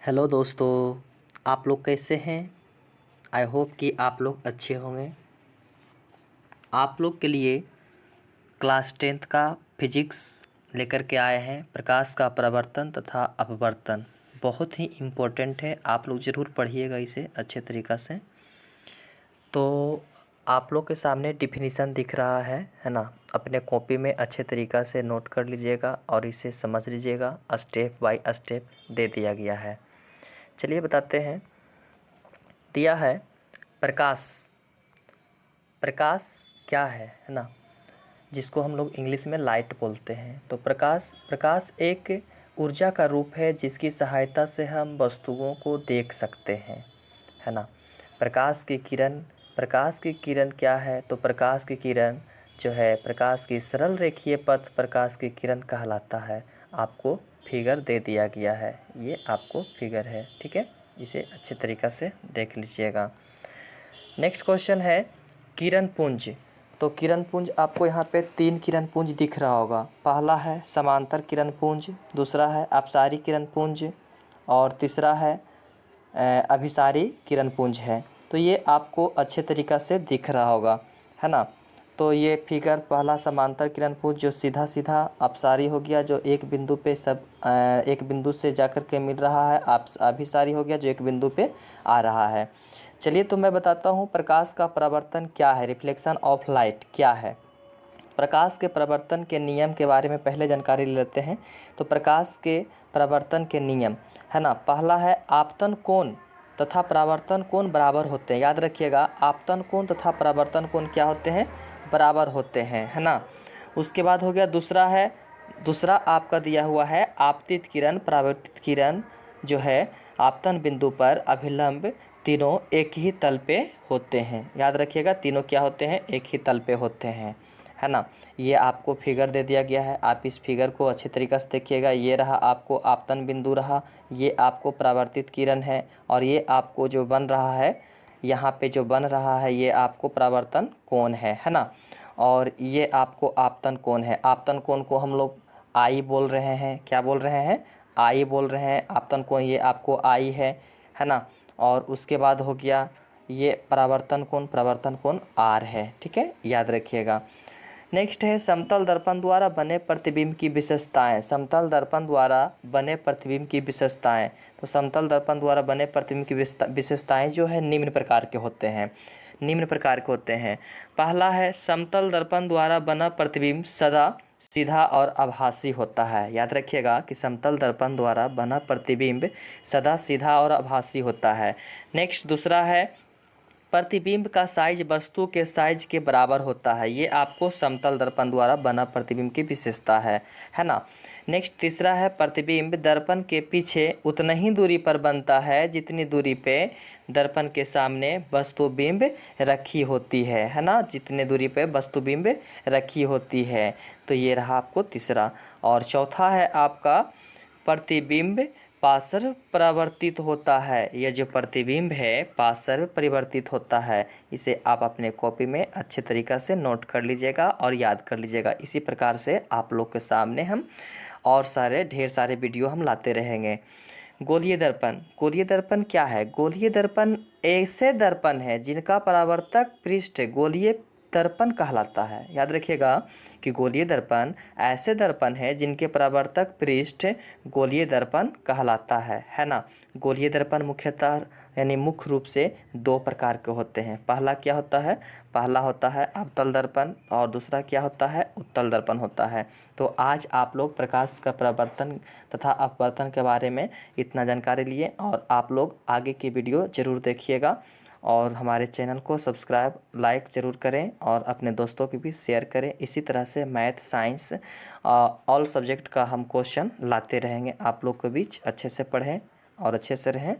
Hello दोस्तों, आप लोग कैसे हैं। आई होप कि आप लोग अच्छे होंगे। आप लोग के लिए क्लास 10th का फिजिक्स लेकर के आए हैं। प्रकाश का परावर्तन तथा अपवर्तन बहुत ही इम्पोर्टेंट है। आप लोग ज़रूर पढ़िएगा इसे अच्छे तरीक़ा से। तो आप लोग के सामने डिफिनीसन दिख रहा है ना। अपने कॉपी में अच्छे तरीक़ा से नोट कर लीजिएगा और इसे समझ लीजिएगा। स्टेप बाय स्टेप दे दिया गया है। चलिए बताते हैं। दिया है प्रकाश। प्रकाश क्या है ना, जिसको हम लोग इंग्लिश में लाइट बोलते हैं। तो प्रकाश एक ऊर्जा का रूप है जिसकी सहायता से हम वस्तुओं को देख सकते हैं, है ना। प्रकाश की किरण क्या है, तो प्रकाश की किरण जो है, प्रकाश की सरल रेखीय पथ प्रकाश की किरण कहलाता है। आपको फिगर दे दिया गया है, ये आपको फिगर है, ठीक है। इसे अच्छे तरीक़ा से देख लीजिएगा। नेक्स्ट क्वेश्चन है किरण पुंज। तो किरण पुंज आपको यहाँ पे 3 किरण पुंज दिख रहा होगा। पहला है समांतर किरण पुंज, दूसरा है अपसारी किरण पुंज और तीसरा है अभिसारी किरण पुंज है। तो ये आपको अच्छे तरीक़ा से दिख रहा होगा, है ना। तो ये फिगर पहला समांतर किरण पुंज जो सीधा सीधा अपसारी हो गया, जो एक बिंदु पे एक बिंदु से जाकर के मिल रहा है। अभिसारी हो गया जो एक बिंदु पे आ रहा है। चलिए तो मैं बताता हूँ प्रकाश का परावर्तन क्या है, रिफ्लेक्शन ऑफ लाइट क्या है। प्रकाश के परावर्तन के नियम के बारे में पहले जानकारी ले लेते हैं। तो प्रकाश के परावर्तन के नियम, है ना। पहला है आपतन कोण तथा परावर्तन कोण बराबर होते हैं। याद रखिएगा, आपतन कोण तथा परावर्तन कोण क्या होते हैं, बराबर होते हैं, है ना। उसके बाद हो गया दूसरा आपका दिया हुआ है आपतित किरण परावर्तित किरण जो है आपतन बिंदु पर अभिलंब तीनों एक ही तल पे होते हैं। याद रखिएगा, तीनों क्या होते हैं, एक ही तल पे होते हैं, है ना। ये आपको फिगर दे दिया गया है। आप इस फिगर को अच्छे तरीक़े से देखिएगा। ये रहा आपको आपतन बिंदु रहा, ये आपको परावर्तित किरण है और ये आपको जो बन रहा है, यहाँ पे जो बन रहा है ये आपको परावर्तन कोण है ना। और ये आपको आपतन कोण है। आपतन कोण को हम लोग आई बोल रहे हैं। क्या बोल रहे हैं, आई बोल रहे हैं। आपतन कोण ये आपको आई है ना। और उसके बाद हो गया ये परावर्तन कोण आर है, ठीक है, याद रखिएगा। नेक्स्ट है समतल दर्पण द्वारा बने प्रतिबिंब की विशेषताएं। समतल दर्पण द्वारा बने प्रतिबिंब की विशेषताएं। तो समतल दर्पण द्वारा बने प्रतिबिंब की विशेषताएं जो है निम्न प्रकार के होते हैं। पहला है समतल दर्पण द्वारा बना प्रतिबिंब सदा सीधा और आभासी होता है। याद रखिएगा कि समतल दर्पण द्वारा बना प्रतिबिंब सदा सीधा और आभासी होता है। नेक्स्ट दूसरा है प्रतिबिंब का साइज वस्तु के साइज के बराबर होता है। ये आपको समतल दर्पण द्वारा बना प्रतिबिंब की विशेषता है ना। नेक्स्ट तीसरा है प्रतिबिंब दर्पण के पीछे उतनी ही दूरी पर बनता है जितनी दूरी पे दर्पण के सामने वस्तुबिंब रखी होती है ना। जितने दूरी पे वस्तुबिंब रखी होती है। तो ये रहा आपको तीसरा। और चौथा है आपका प्रतिबिंब पार्श्व परावर्तित होता है। यह जो प्रतिबिंब है पार्श्व परिवर्तित होता है। इसे आप अपने कॉपी में अच्छे तरीक़ा से नोट कर लीजिएगा और याद कर लीजिएगा। इसी प्रकार से आप लोग के सामने हम और ढेर सारे वीडियो हम लाते रहेंगे। गोलीय दर्पण क्या है। गोलीय दर्पण ऐसे दर्पण है जिनका परावर्तक पृष्ठ गोलीय दर्पण कहलाता है। याद रखिएगा कि गोलीय दर्पण ऐसे दर्पण है जिनके परावर्तक पृष्ठ गोलीय दर्पण कहलाता है ना। गोलीय दर्पण मुख्यतः यानी मुख्य रूप से 2 प्रकार के होते हैं। पहला होता है अवतल दर्पण और दूसरा क्या होता है, उत्तल दर्पण होता है। तो आज आप लोग प्रकाश का परावर्तन तथा अपवर्तन के बारे में इतना जानकारी लिए और आप लोग आगे की वीडियो ज़रूर देखिएगा और हमारे चैनल को सब्सक्राइब लाइक ज़रूर करें और अपने दोस्तों के भी शेयर करें। इसी तरह से मैथ साइंस ऑल सब्जेक्ट का हम क्वेश्चन लाते रहेंगे। आप लोग के बीच अच्छे से पढ़ें और अच्छे से रहें।